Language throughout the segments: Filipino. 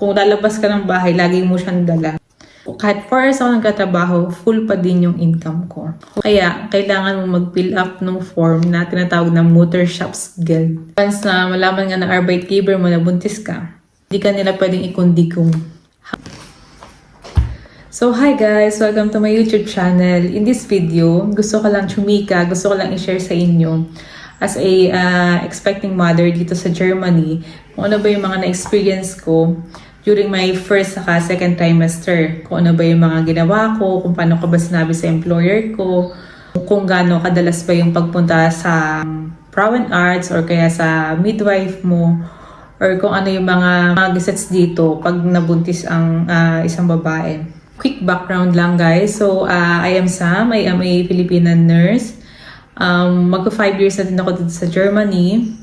Kung lalabas ka ng bahay, lagi mo siyang dala. Kahit 4 hours ako nagkatrabaho, full pa din yung income ko. Kaya, kailangan mo mag-fill up ng form na tinatawag na Mutterschaftgeld. Once na malaman nga ng Arbeitgeber mo na buntis ka, hindi ka nila pwedeng ikundigong. So, hi guys! Welcome to my YouTube channel. In this video, gusto ko lang chumika, gusto ko lang i-share sa inyo as a expecting mother dito sa Germany, kung ano ba yung mga na-experience ko during my first saka second trimester. Kung ano ba yung mga ginawa ko, kung paano ko ba sinabi sa employer ko, kung gaano kadalas ba yung pagpunta sa Frauen Arts or kaya sa midwife mo, or kung ano yung mga gesets dito pag nabuntis ang isang babae. Quick background lang guys. So, I am Sam. I am a Filipina nurse. Magko 5 years na din ako dito sa Germany.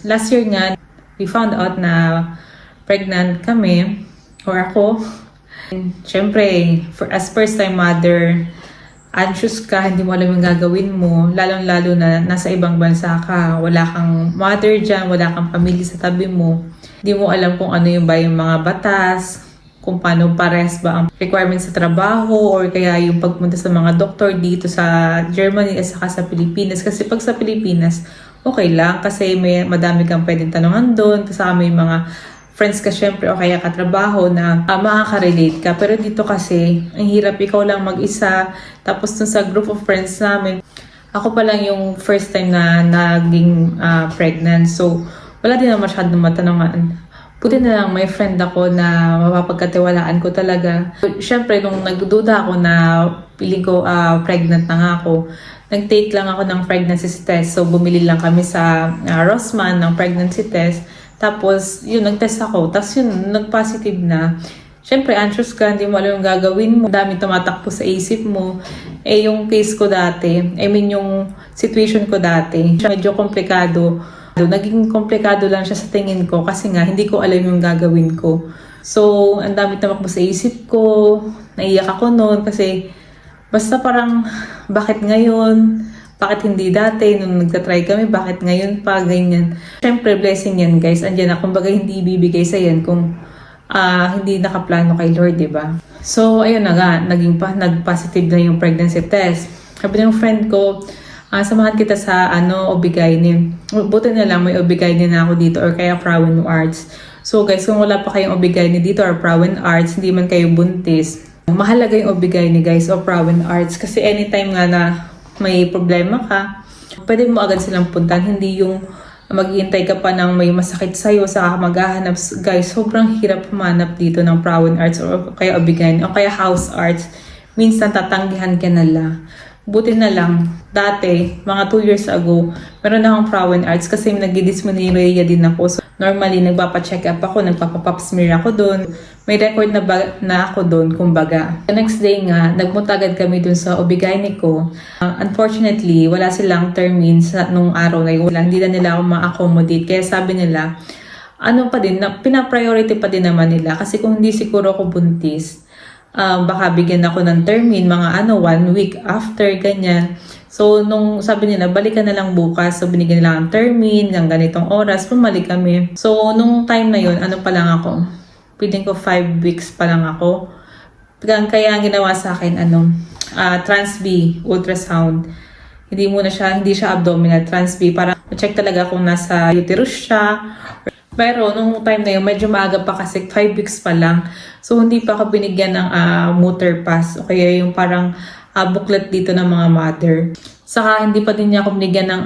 Last year nga, we found out na pregnant kami, or ako. Siyempre, as first time mother, anxious ka, hindi mo alam yung gagawin mo, lalong-lalo na nasa ibang bansa ka, wala kang mother dyan, wala kang pamilya sa tabi mo, hindi mo alam kung ano yung ba yung mga batas, kung paano pares ba ang requirements sa trabaho, or kaya yung pagpunta sa mga doktor dito sa Germany at saka sa Pilipinas. Kasi pag sa Pilipinas, okay lang, kasi may madami kang pwedeng tanungan doon, kasama yung mga friends ka syempre o kaya katrabaho na makaka-relate ka. Pero dito kasi, ang hirap, ikaw lang mag-isa. Tapos dun sa group of friends namin, ako pa lang yung first time na naging pregnant. So, wala din na masyadong matanungan. Buti na lang may friend ako na mapapagkatiwalaan ko talaga. Syempre, nung nagduda ako na piling ko pregnant na nga ako, nag-take lang ako ng pregnancy test. So, bumili lang kami sa Rossmann ng pregnancy test. Tapos, yun, nag-test ako. Tapos yun, nag-positive na. Siyempre, anxious ka, hindi mo alam yung gagawin mo. Dami tumatakbo sa isip mo. Eh, yung case ko dati, yung situation ko dati, medyo komplikado. Naging komplikado lang siya sa tingin ko kasi nga, hindi ko alam yung gagawin ko. So, ang dami tumakbo sa isip ko. Naiyak ako noon kasi basta parang, bakit ngayon? Bakit hindi dati, nung nagtatry kami, bakit ngayon pa, ganyan. Siyempre, blessing yan guys. Andiyan na, kumbaga hindi ibibigay sa yan kung hindi nakaplano kay Lord, diba? So, ayun na nga, nag-positive na yung pregnancy test. Sabi ng friend ko, samahan kita sa OB-GYN. Buti na lang may OB-GYN na ako dito or kaya Frauen Arts. So guys, kung wala pa kayong OB-GYN dito or Frauen Arts, hindi man kayo buntis, mahalaga yung OB-GYN guys o Frauen Arts kasi anytime nga na may problema ka, pwede mo agad silang puntahan. Hindi yung maghihintay ka pa ng may masakit sa'yo sa maghahanap. Guys, sobrang hirap humanap dito ng Frauen Arts o kaya OB-GYN o kaya House Arts. Minsan tatanggihan ka na lang. Buti na lang, dati, mga 2 years ago, meron akong Frauen Arts kasi nag-dysmenorrhea din ako. So, normally, nagpapa-check up ako, nagpapa-pap smear ako doon. May record na ako doon, kumbaga. The next day nga, nagpunta agad kami doon sa OB-GYN ko. Unfortunately, wala silang termine nung araw na yun. Hindi na nila ako ma-accommodate. Kaya sabi nila, pina-priority pa din naman nila. Kasi kung hindi siguro ako buntis, baka bigyan ako ng termine, mga 1 week after, ganyan. So, nung sabi nila, balikan na lang bukas. So, binigyan nila ang termine, ng ganitong oras, bumalik kami. So, nung time na yun, pa lang ako? Piling ko 5 weeks pa lang ako. Kaya ang ginawa sa akin, Trans-B, ultrasound. Hindi siya abdominal, Trans-B, para check talaga kung nasa uterus siya. Pero nung time na yun, medyo maaga pa kasi 5 weeks pa lang. So, hindi pa ako binigyan ng motor pass o kaya yung parang booklet dito ng mga mother. Saka hindi pa din niya ako binigyan ng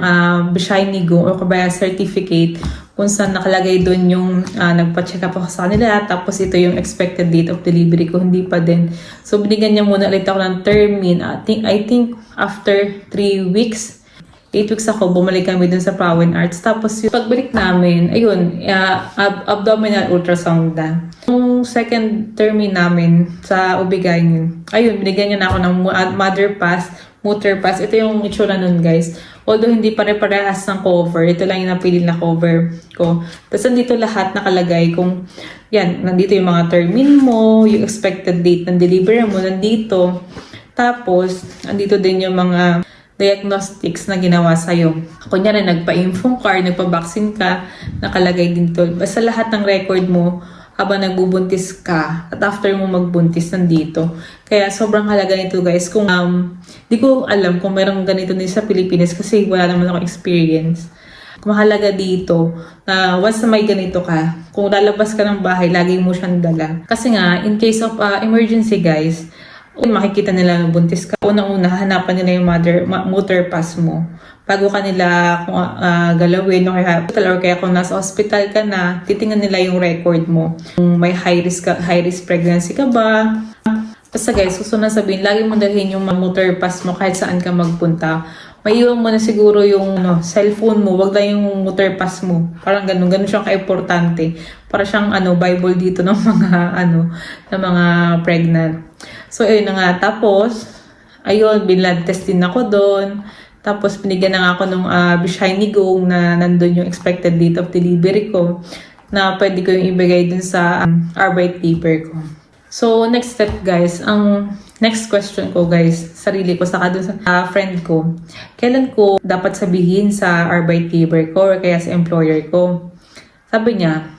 Bescheinigung o kaya certificate kung saan nakalagay doon yung nagpa-check up ako sa kanila. Tapos ito yung expected date of delivery ko, hindi pa din. So, binigyan niya muna ulit ako ng termine. I think after 3 weeks, 8 weeks ako, bumalik kami dun sa Frauen Arts. Tapos yung pagbalik namin, ayun, abdominal ultrasound na. Yung second termine namin sa OB-GYN, ayun, binigyan niya na ako ng motor pass. Ito yung itsura nun guys. Although hindi pare-parehas ng cover, ito lang yung napili na cover ko. Tapos nandito lahat nakalagay kung, yan, nandito yung mga termine mo, yung expected date ng delivery mo, nandito. Tapos, nandito din yung mga diagnostics na ginawa sa'yo. Kunyari, nagpa-info card, nagpa-vaccine ka, nakalagay din to. Basta lahat ng record mo, habang nagbubuntis ka at after mo magbuntis nandito. Kaya sobrang halaga nito guys. Kung di ko alam kung merong ganito din sa Pilipinas kasi wala naman ako experience. Mahalaga dito na once na may ganito ka, kung lalabas ka ng bahay, lagi mo siyang dala. Kasi nga, in case of emergency guys, makikita nila na buntis ka. Unang-una, hanapan nila yung motor pass mo. Bago ka nila galawin o kaya kung nasa hospital ka na, titingnan nila yung record mo. Kung may high risk pregnancy ka ba. Basta guys, gusto na sabihin, lagi mo dalhin yung motor pass mo kahit saan ka magpunta. Maiwan mo na siguro yung cellphone mo, wag lang yung motor pass mo. Parang ganun siyang ka-importante. Para siyang Bible dito ng ng mga pregnant. So ayun na nga, tapos ayun, binlad test din ako doon. Tapos binigyan na nga ako ng Shiny Go na nandun yung expected date of delivery ko na pwede ko yung ibigay dun sa arbeit paper ko. So next step guys, ang next question ko guys, sarili ko saka dun sa friend ko, kailan ko dapat sabihin sa arbeit paper ko or kaya sa employer ko? Sabi niya,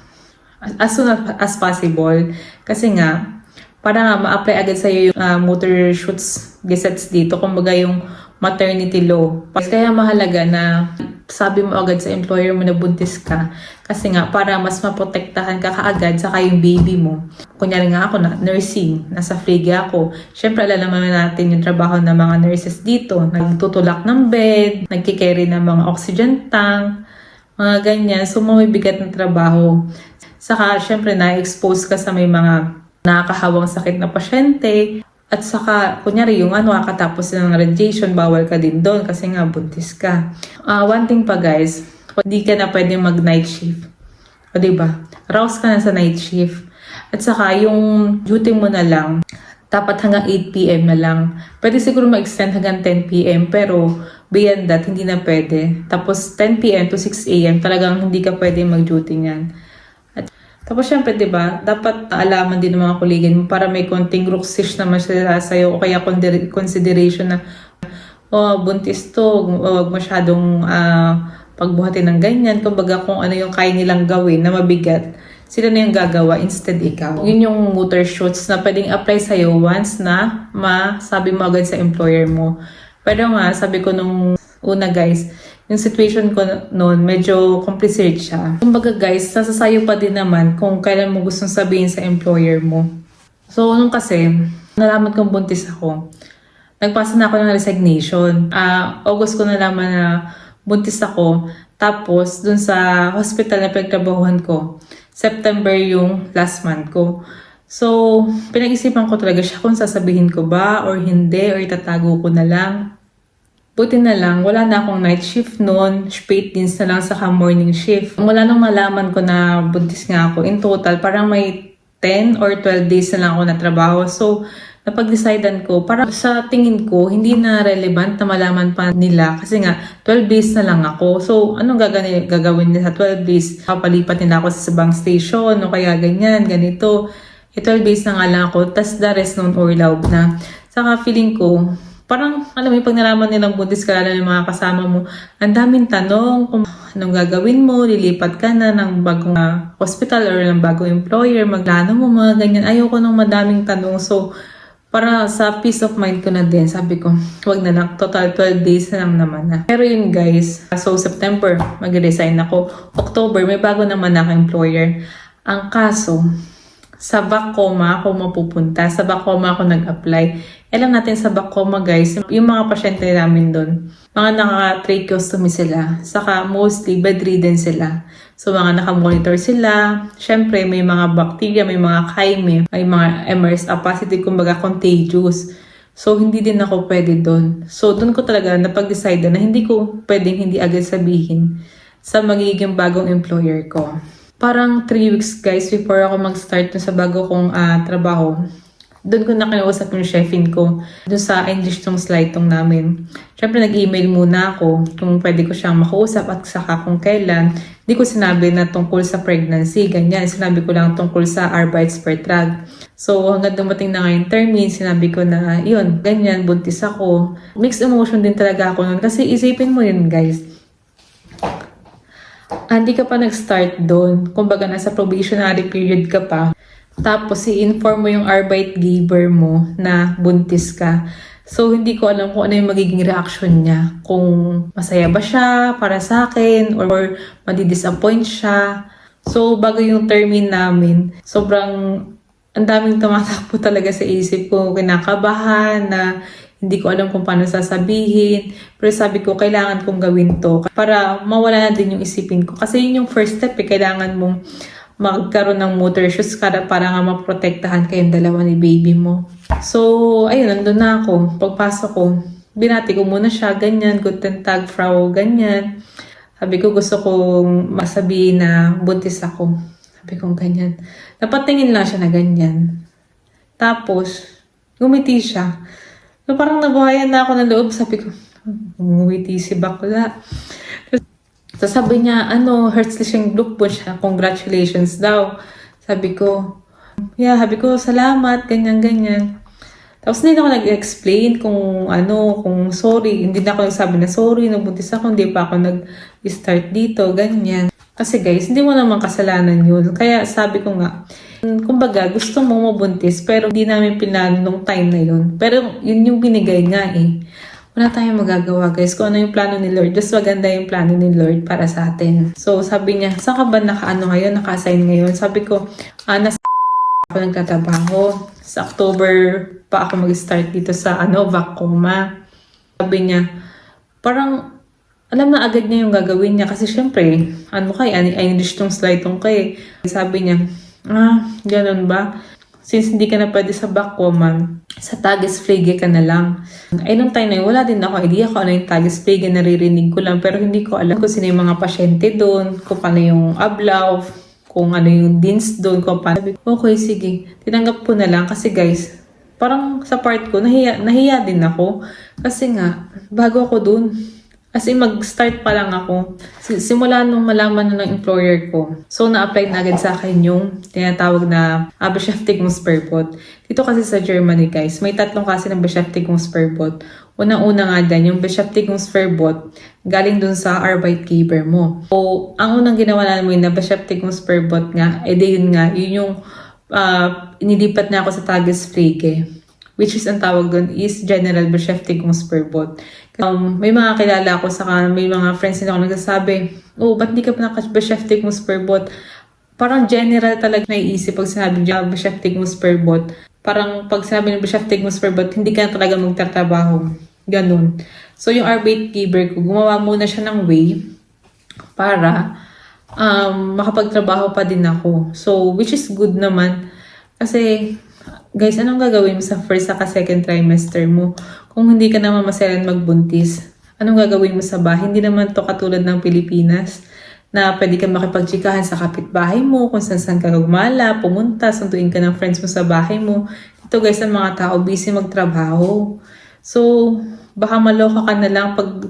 as soon as possible kasi nga para nga ma-apply agad sa'yo yung motor shoots gazettes dito, kumbaga yung maternity law. Kaya mahalaga na sabi mo agad sa employer mo na buntis ka kasi nga para mas maprotektahan ka kaagad saka yung baby mo. Kunyari nga ako na nursing, nasa Frege ako. Siyempre alam naman natin yung trabaho ng mga nurses dito. Nagtutulak ng bed, nagkikerry ng mga oxygen tank, mga ganyan. So mabibigat ng trabaho. Saka siyempre na-expose ka sa may mga nakakahawang sakit na pasyente. At saka, kunyari yung kakatapos ng radiation, bawal ka din doon kasi nga buntis ka. One thing pa guys, hindi ka na pwede mag-night shift. O diba? Rouse ka na sa night shift. At saka, yung duty mo na lang, dapat hanggang 8 p.m. na lang. Pwede siguro ma-extend hanggang 10 p.m. pero beyond that, hindi na pwede. Tapos 10 p.m. to 6 a.m. talagang hindi ka pwede mag-duty niyan. Tapos syempre, di ba, dapat alaman din ng mga kolegin mo para may konting ruksish naman sila sa'yo o kaya consideration na buntis to, huwag masyadong pagbuhatin ng ganyan. Kumbaga kung ano yung kaya nilang gawin na mabigat, sila na yung gagawa instead ikaw. Yun yung motor shoots na pwedeng apply sa'yo once na masabi mo agad sa employer mo. Pero nga, sabi ko nung una guys, yung situation ko noon, medyo complicated siya. Kumbaga guys, sasasayo pa din naman kung kailan mo gustong sabihin sa employer mo. So, nung kasi, nalaman kong buntis ako, nagpasa na ako ng resignation. August ko nalaman na buntis ako. Tapos, dun sa hospital na pinagtrabahuhan ko, September yung last month ko. So, pinag-isipan ko talaga siya kung sasabihin ko ba or hindi or itatago ko na lang. Buti na lang, wala na akong night shift noon, straight din na lang saka morning shift. Mula nung malaman ko na buntis nga ako, in total, parang may 10 or 12 days na lang ako na trabaho. So, napag-decidean ko, para sa tingin ko, hindi na relevant na malaman pa nila kasi nga, 12 days na lang ako. So, anong gagawin nila sa 12 days? Papalipat nila ako sa bank station o kaya ganyan, ganito. 12 days na nga lang ako, tas the rest noon urlaub na. Saka feeling ko, parang, alam mo, pag nalaman nilang buntis ka, lalo yung mga kasama mo, ang daming tanong kung anong gagawin mo, lilipat ka na ng bagong hospital or ng bagong employer, maglano mo, mga ganyan. Ayoko nung madaming tanong. So, para sa peace of mind ko na din, sabi ko, wag na lang, total 12 days na lang naman na. Pero yun guys, so September, mag-resign ako. October, may bago naman ako employer. Ang kaso, sa Bacoma ako mapupunta. Sa Bacoma ako nag-apply. Alam natin sa Bacoma guys, yung mga pasyente namin doon, mga naka-tracheostomy sila. Saka mostly bedridden sila. So mga nakamonitor sila. Syempre may mga bacteria, may mga kaime, may mga MRS positive, kumbaga contagious. So hindi din ako pwede doon. So doon ko talaga napag-decide na hindi ko pwedeng hindi agad sabihin sa magiging bagong employer ko. Parang 3 weeks guys before ako mag-start sa bago kong trabaho. Doon ko na kinausap yung chefin ko. Doon sa English tong slide tong namin. Siyempre nag-email muna ako kung pwede ko siyang makausap at saka kung kailan. Hindi ko sinabi na tungkol sa pregnancy, ganyan. Sinabi ko lang tungkol sa Arbeitsvertrag. So hanggang dumating na ngayon termin, sinabi ko na yun, ganyan, buntis ako. Mixed emotion din talaga ako nun. Kasi isipin mo yun guys. Hindi ka pa nag-start doon. Kumbaga, nasa probationary period ka pa. Tapos, i-inform mo yung Arbeitgeber mo na buntis ka. So, hindi ko alam kung ano yung magiging reaction niya. Kung masaya ba siya para sa akin or madi-disappoint siya. So, bago yung termin namin, sobrang ang daming tumatakbo talaga sa isip ko. Kinakabahan na hindi ko alam kung paano sasabihin. Pero sabi ko, kailangan kong gawin to para mawala na din yung isipin ko. Kasi yun yung first step, kailangan mong magkaroon ng motor shoes para nga maprotektahan kayong dalawa ni baby mo. So, ayun, nandun na ako. Pagpasok ko, binati ko muna siya, ganyan, guten Tag, Frau, ganyan. Sabi ko, gusto kong masabihin na buntis ako. Sabi ko, ganyan. Napatingin lang siya na ganyan. Tapos, gumiti siya. So, parang nabuhayan na ako ng loob. Sabi ko, ngumiti si bakla. So, sabi niya, herzlichen Glückwunsch, congratulations daw. Sabi ko, sabi ko, salamat, ganyan. Tapos hindi na ako nag-explain kung sorry. Hindi na ako nagsabi na sorry, nabuntis ako, hindi pa ako nag-start dito, ganyan. Kasi guys, hindi mo naman kasalanan yun. Kaya sabi ko nga, kumbaga, gusto mo mabuntis, pero hindi namin pinano nung time na yun. Pero yun yung binigay nga eh. Wala tayong magagawa guys kung ano yung plano ni Lord. Just maganda yung plano ni Lord para sa atin. So sabi niya, saan ka ba naka-assign ngayon? Sabi ko, nasa ako nagtatrabaho. Sa October pa ako mag-start dito sa Vacoma. Sabi niya, parang alam na agad niya yung gagawin niya. Kasi syempre, English tong slide tong kay. Sabi niya, ganun ba? Since hindi ka na pwede sa Vacoma, sa Tagespflege ka na lang. Ay, nung time na yun, wala din ako idea kung ano yung Tagespflege, naririnig ko lang. Pero hindi ko alam kung sino yung mga pasyente doon, kung paano yung ablaw, kung ano yung Dienst doon, kung paano. Okay, sige. Tinanggap ko na lang kasi guys, parang sa part ko, nahiya din ako. Kasi nga, bago ako doon. As in, mag-start pa lang ako. Simula nung malaman na ng employer ko. So, na-apply na agad sa akin yung tinatawag na Beschäftigungsverbot. Dito kasi sa Germany, guys, may tatlong klase ng Beschäftigungsverbot. Unang-una nga dyan, yung Beschäftigungsverbot, galing dun sa Arbeitgeber mo. So, ang unang ginawa namin na Beschäftigungsverbot nga, yun yung inilipat na ako sa Tagespflege. Which is ang tawag doon is General Beschäftigungsverbot. May mga kilala ko, may mga friends din ako nagsasabi, ba't di ka pa naka-Beschäftigungsverbot? Parang general talaga naiisip pag sinabi ng Beschäftigungsverbot. Parang pag sinabi ng Beschäftigungsverbot, hindi ka na talaga magtatrabaho. Ganun. So yung Arbeitgeber ko, gumawa muna siya ng way para makapagtrabaho pa din ako. So, which is good naman. Kasi, guys, anong gagawin mo sa first at second trimester mo? Kung hindi ka naman maselan magbuntis, anong gagawin mo sa bahay? Hindi naman to katulad ng Pilipinas na pwede ka makipagtsikahan sa kapitbahay mo, kung saan ka gumala, pumunta, sunduin ka ng friends mo sa bahay mo. Ito guys, ang mga tao busy magtrabaho. So, baka maloka ka na lang pag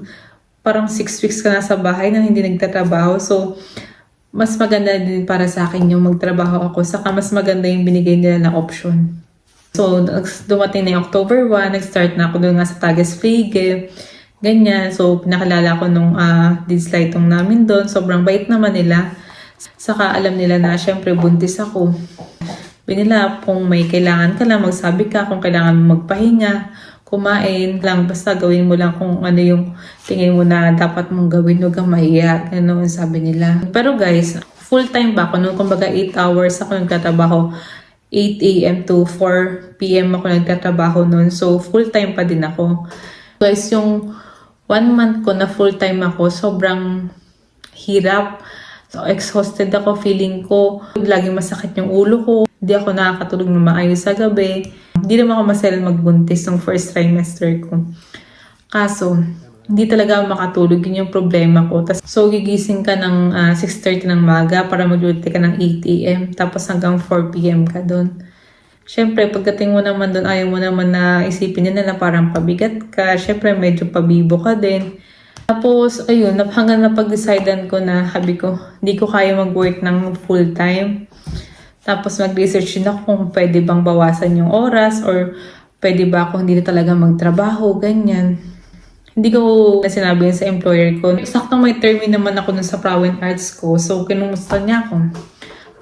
parang 6 weeks ka na sa bahay na hindi nagtatrabaho. So, mas maganda din para sa akin yung magtrabaho ako. Saka mas maganda yung binigay nila na option. So, dumating na yung October 1, nag-start na ako doon nga sa Tagespflege. Ganyan. So, pinakilala ko nung dislitong namin doon. Sobrang bait naman nila. Saka alam nila na syempre buntis ako. Binila kung may kailangan ka lang, magsabi ka. Kung kailangan mo magpahinga, kumain lang. Basta gawin mo lang kung ano yung tingin mo na dapat mong gawin. Huwag kang mahiya. Ganun sabi nila. Pero guys, full-time ba ako? Nung kumbaga 8 hours ako nagtatrabaho. 8 a.m. to 4 p.m. ako nagtatrabaho noon. So, full-time pa din ako. Guys, yung 1 month ko na full-time ako, sobrang hirap. So, exhausted ako. Feeling ko, laging masakit yung ulo ko. Hindi ako nakakatulog na maayos sa gabi. Hindi naman ako maselan magbuntis ng first trimester ko. Kaso, hindi talaga ako makatulog. Yun yung problema ko. So, gigising ka ng 6:30 ng maga para mag-duty ka ng 8 a.m. Tapos hanggang 4 p.m. ka doon. Siyempre, pagdating mo naman doon, ayaw mo naman na isipin nila na parang pabigat ka. Siyempre, medyo pabibo ka din. Tapos, ayun, hanggang napag-decidean ko na, habi ko, hindi ko kaya mag-work ng full-time. Tapos, mag-research din ako kung pwede bang bawasan yung oras or pwede ba ako hindi na talaga magtrabaho, ganyan. Hindi ko na sinabi yun sa employer ko. Saktong may termin naman ako nun sa Prowen Arts ko. So, kinumusta niya ako.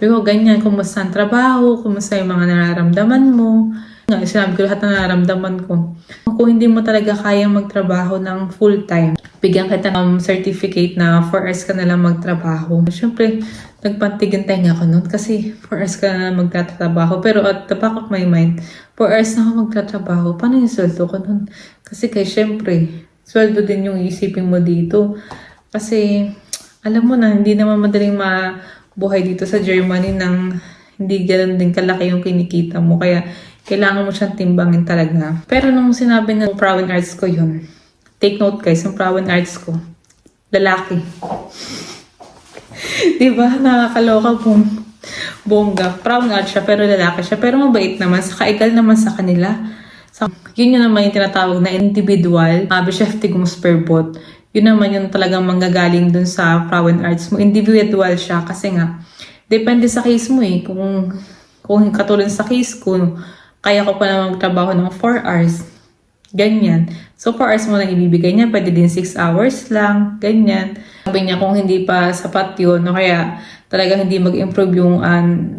Pero ganyan, kumusta ang trabaho, kumusta yung mga nararamdaman mo. Nga, sinabi ko lahat na nararamdaman ko. Kung hindi mo talaga kayang magtrabaho ng full-time, bigyan kita ng certificate na 4 hours ka na lang magtrabaho. Siyempre, nagpantigantay nga ako nun kasi 4 hours ka na lang magtatrabaho. Pero at the back of my mind, 4 hours na ako magtatrabaho. Paano yung sweldo ko nun? Kasi kay syempre, sweldo din yung isipin mo dito. Kasi, alam mo na, hindi naman madaling mabuhay dito sa Germany nang hindi ganun din kalaki yung kinikita mo. Kaya, kailangan mo siyang timbangin talaga. Pero nung sinabi ng Prowen Arts ko yun, take note guys, yung Prowen Arts ko, lalaki. Diba? Nakakaloka pong bongga. Prowen Arts siya, pero lalaki siya. Pero mabait naman, sakaigal naman sa kanila. So, yun naman yung tinatawag na individual Beschäftigungsverbot. Yun naman yung talagang manggagaling dun sa Prowen Arts mo. Individual siya kasi nga, depende sa case mo eh. Kung katulad sa case ko, kaya ko pa naman magtrabaho ng 4 hours. Ganyan. So, 4 hours mo lang ibibigay niya. Pwede din 6 hours lang. Ganyan. Sabi niya kung hindi pa sapat yun, o kaya talaga hindi mag-improve yung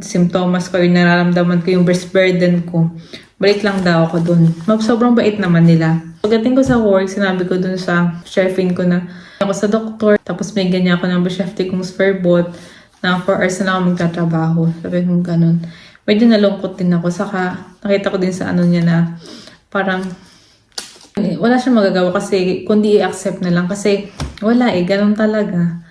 symptoms ko, yung nararamdaman ko, yung breast burden ko, balik lang daw ako dun. Sobrang bait naman nila. Pagdating ko sa work, sinabi ko dun sa chefin ko na ako sa doktor, tapos may ganyan ako ng Beschäftigungsverbot na 4 hours na lang ako magtatrabaho. Sabi ko ganun. Medyo nalungkot din ako. Saka nakita ko din sa ano niya na parang wala siyang magagawa kasi kundi i-accept na lang. Kasi wala ganun talaga.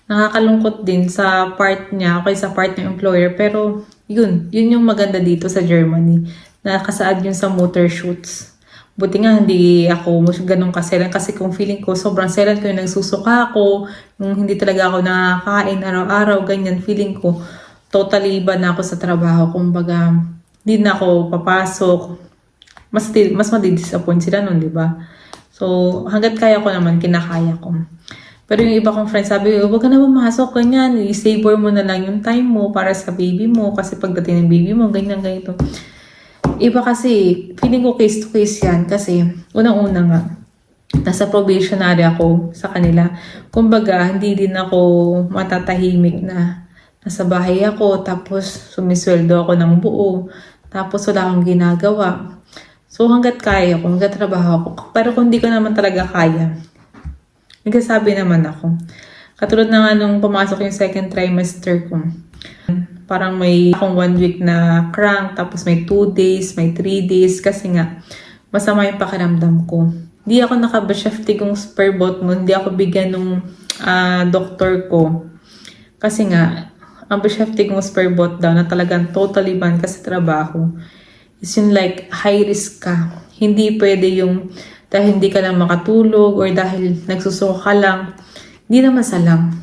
Nakakalungkot din sa part niya, okay sa part ng employer. Pero yun yung maganda dito sa Germany. Nakasaad yun sa motor shoots. Buti nga hindi ako ganun kaselan kasi kung feeling ko sobrang selan ko yung nagsusuka ako, yung hindi talaga ako nakakain araw-araw, ganyan feeling ko. Totally iba na ako sa trabaho. Kumbaga, hindi na ako papasok. Mas madidisappoint sila nun, di ba? So, hanggat kaya ko naman, kinakaya ko. Pero yung iba kong friends, sabi, huwag ka na pumasok, ganyan. I-savor mo na lang yung time mo para sa baby mo. Kasi pagdating ng baby mo, ganyan, ganito. Iba kasi, feeling ko case to case yan. Kasi, unang-una nga, nasa probationary ako sa kanila. Kumbaga, hindi din ako matatahimik na nasa bahay ako, tapos sumisweldo ako ng buo, tapos wala akong ginagawa. So, hanggat kaya ko, hanggat trabaho ako. Pero kung hindi ko naman talaga kaya, nagsasabi naman ako. Katulad na nga nung pumasok yung second trimester ko, parang may akong 1 week na crank, tapos may 2 days, may 3 days, kasi nga, masama yung pakiramdam ko. Hindi ako naka-Beschäftigungsverbot mo, hindi ako bigyan ng doktor ko. Kasi nga, ang Beschäftigungsverbot daw na talagang totally ban ka sa trabaho is yung like high risk ka. Hindi pwede yung dahil hindi ka lang makatulog or dahil nagsusuka ka lang. Hindi naman salang.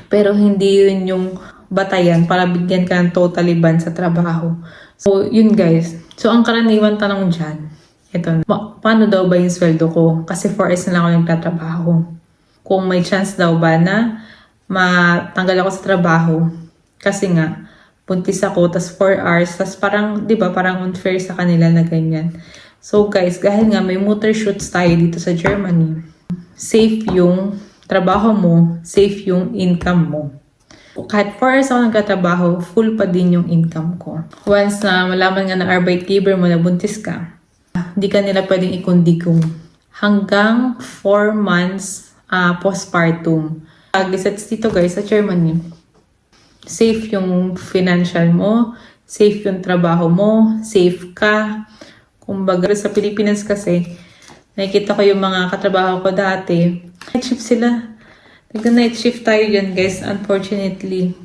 Pero hindi yun yung batayan para bigyan ka ng totally ban sa trabaho. So, yun guys. So, ang karaniwan tanong dyan, ito, paano daw ba yung sweldo ko? Kasi 4 hours na lang ako nagtatrabaho. Kung may chance daw ba na matanggal ako sa trabaho, kasi nga, buntis ako, tas 4 hours, tas parang, di ba, parang unfair sa kanila na ganyan. So guys, dahil nga may motor shoots tayo dito sa Germany, safe yung trabaho mo, safe yung income mo. Kahit 4 hours ako nagkatrabaho, full pa din yung income ko. Once na malaman nga ng Arbeitgeber mo na buntis ka, hindi ka nila pwedeng ikundigong. Hanggang 4 months postpartum. Gesets dito guys sa Germany, safe yung financial mo, safe yung trabaho mo, safe ka. Kumbaga sa Pilipinas kasi, nakikita ko yung mga katrabaho ko dati, night shift sila. Nag-night shift tayo dyan guys, unfortunately.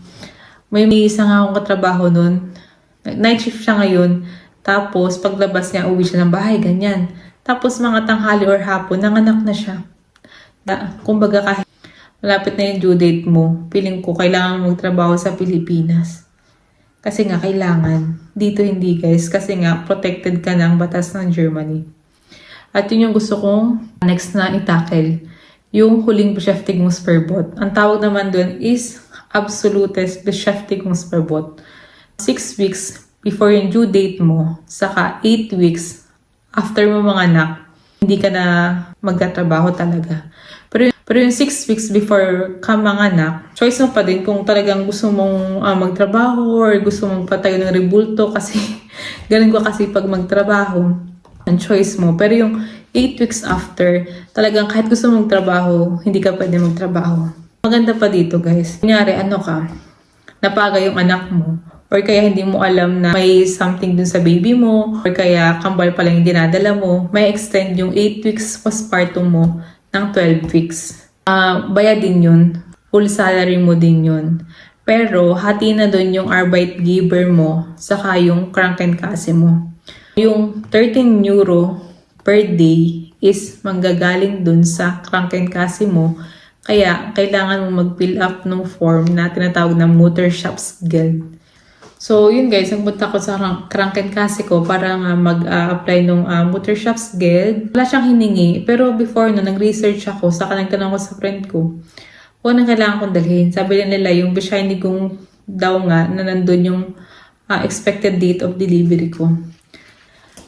May isa nga akong katrabaho nun. Night shift siya ngayon, tapos paglabas niya, uwi siya ng bahay, ganyan. Tapos mga tanghali or hapon, nanganak na siya. Kumbaga kahit malapit na yung due date mo, feeling ko kailangan magtrabaho sa Pilipinas. Kasi nga kailangan. Dito hindi guys, kasi nga protected ka ng batas ng Germany. At yun yung gusto kong next na itackle. Yung huling Beschäftigungsverbot. Ang tawag naman dun is Absolutes Beschäftigungsverbot. 6 weeks before yung due date mo, saka 8 weeks after mo manganak, hindi ka na magtatrabaho talaga. Pero yung 6 weeks before ka manganak, choice mo pa din kung talagang gusto mong magtrabaho or gusto mong patayo ng rebulto kasi ganun ko kasi pag magtrabaho, ang choice mo. Pero yung 8 weeks after, talagang kahit gusto mong trabaho, hindi ka pwede magtrabaho. Maganda pa dito guys. Kunyari, napaga yung anak mo, or kaya hindi mo alam na may something dun sa baby mo, or kaya kambal pala yung dinadala mo, may extend yung 8 weeks postpartum mo ng 12 weeks. Bayad din yun. Full salary mo din yun. Pero, hati na dun yung Arbeitgeber mo, saka yung Krankenkasse mo. Yung 13 euro per day is manggagaling dun sa Krankenkasse mo. Kaya, kailangan mo mag-fill up ng form na tinatawag na Mutterschaftsgeld. So, yun guys, nagpunta ko sa Krankenkasse ko para nga mag-apply ng Mutterschaftsgeld. Wala siyang hiningi, pero before no, nag-research ako, saka nagtanong ko sa friend ko, kung anong kailangan kong dalhin. Sabi nila yung Bescheinigungen daw nga na nandun yung expected date of delivery ko.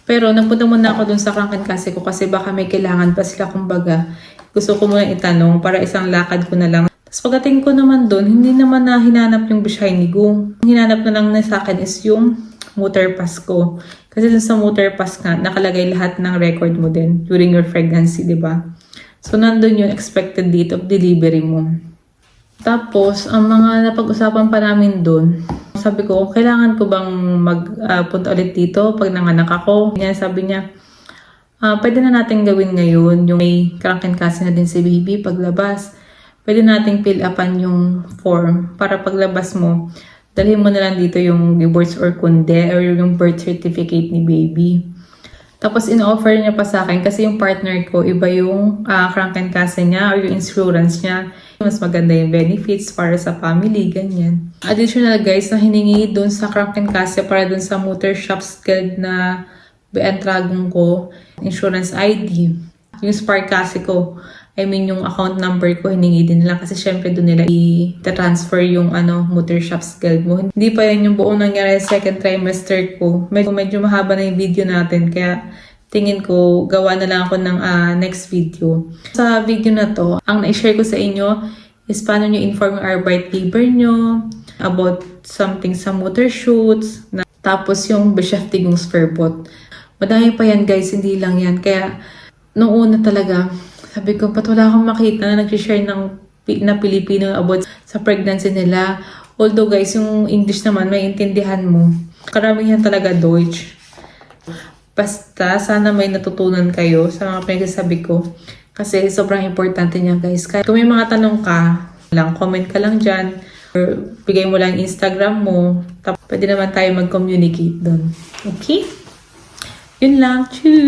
Pero nagpunta muna ako dun sa Krankenkasse ko kasi baka may kailangan pa sila, kumbaga. Gusto ko muna itanong para isang lakad ko na lang. Tapos pagdating ko naman doon, hindi naman na hinanap yung Bescheinigung. Ang hinanap na lang na sa akin is yung Mutterpass ko. Kasi dun sa Mutterpass nga, nakalagay lahat ng record mo din during your pregnancy, di ba? So, nandun yung expected date of delivery mo. Tapos, ang mga napag-usapan pa namin doon, sabi ko, kailangan ko bang magpunta ulit dito pag nanganak ako? Sabi niya, pwede na natin gawin ngayon. Yung may Krankenkasse na din si baby paglabas. Pwede nating fill upan yung form para paglabas mo, dalhin mo na lang dito yung divorce or kunde or yung birth certificate ni baby. Tapos in-offer niya pa sa akin kasi yung partner ko, iba yung Krankenkasse niya or yung insurance niya. Mas maganda yung benefits para sa family, ganyan. Additional guys na hiningi doon sa Krankenkasse para doon sa Mutterschaftsgeld na beantragung ko, insurance ID, yung Sparkasse ko. Yung account number ko, hiningi din nila kasi syempre doon nila i-transfer yung Mutterschaftsgeld mo. Hindi pa yan yung buong nangyari sa second trimester ko. Medyo mahaba na yung video natin, kaya tingin ko gawa na lang ako ng next video. Sa video na to, ang na-share ko sa inyo is paano nyo inform yung Arbeitgeber nyo about something sa Mutterschutz, tapos yung Beschäftigungsverbot. Madami pa yan guys, hindi lang yan. Kaya noong una talaga, sabi ko, ba't wala akong makita na nag-share na Pilipino about sa pregnancy nila. Although guys, yung English naman, may intindihan mo. Karamihan talaga Deutsch. Basta, sana may natutunan kayo sa mga pinagsasabi ko. Kasi sobrang importante niya guys. Kung may mga tanong ka, comment ka lang dyan. Or bigay mo lang Instagram mo. Pwede naman tayo mag-communicate doon. Okay? Yun lang. Tschüss!